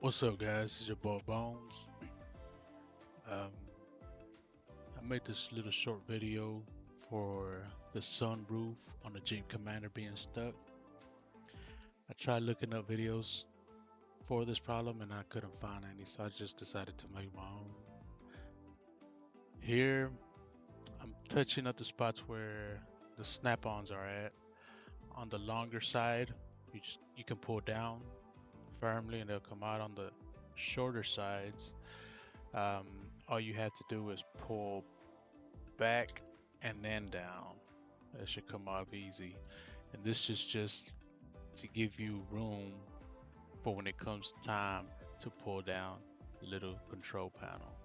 What's up, guys? It's your boy Bones. Um, I made this little short video for the sunroof on the Jeep Commander being stuck. I tried looking up videos for this problem and I couldn't find any, so I just decided to make my own. Here, I'm touching up the spots where the snap-ons are at. On the longer side, you can pull down firmly and they'll come out. On the shorter sides, um, all you have to do is pull back and then down. That should come off easy. And this is just to give you room for when it comes time to pull down the little control panel.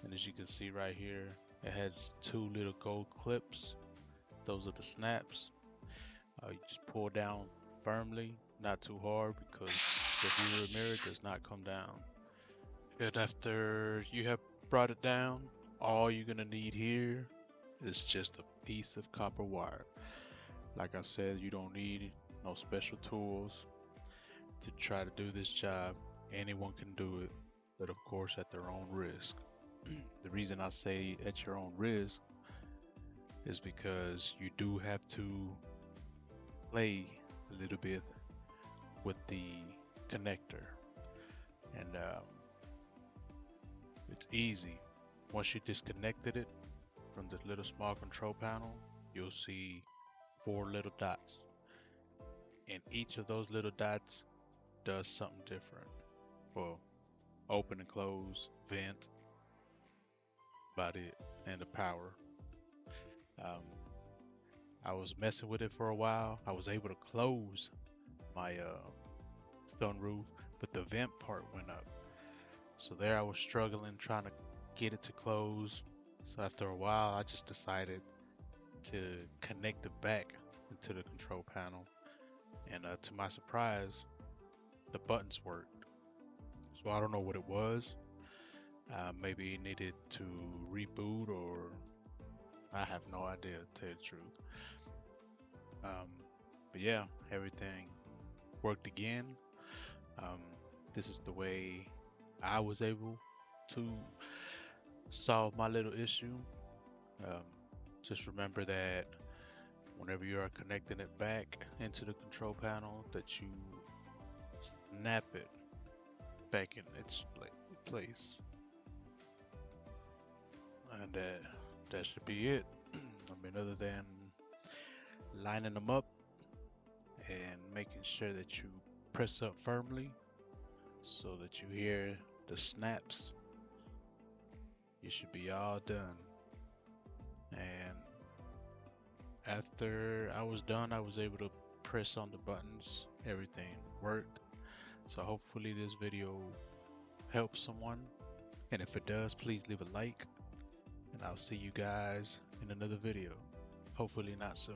And as you can see right here, it has two little gold clips. Those are the snaps. You just pull down firmly, not too hard, because the viewer mirror does not come down. And after you have brought it down, all you're gonna need here is just a piece of copper wire. Like I said, you don't need no special tools to try to do this job. Anyone can do it, but of course at their own risk. The reason I say at your own risk is because you do have to play a little bit with the connector, and it's easy. Once you disconnected it from the little small control panel, you'll see four little dots, and each of those little dots does something different. Well, open and close, vent, about it, and the power. Um, I was messing with it for a while. I was able to close my sunroof, but the vent part went up. So there I was struggling trying to get it to close. So after a while, I just decided to connect it back into the control panel. And to my surprise, the buttons worked. So I don't know what it was. Maybe it needed to reboot, or I have no idea, to tell you the truth. Um, but yeah, everything worked again. Um, this is the way I was able to solve my little issue. Um, just remember that whenever you are connecting it back into the control panel, that you snap it back in its place, and that should be it. I mean, other than lining them up and making sure that you press up firmly so that you hear the snaps, you should be all done. And after I was done, I was able to press on the buttons. Everything worked. So hopefully this video helps someone. And if it does, please leave a like. And I'll see you guys in another video. Hopefully not soon.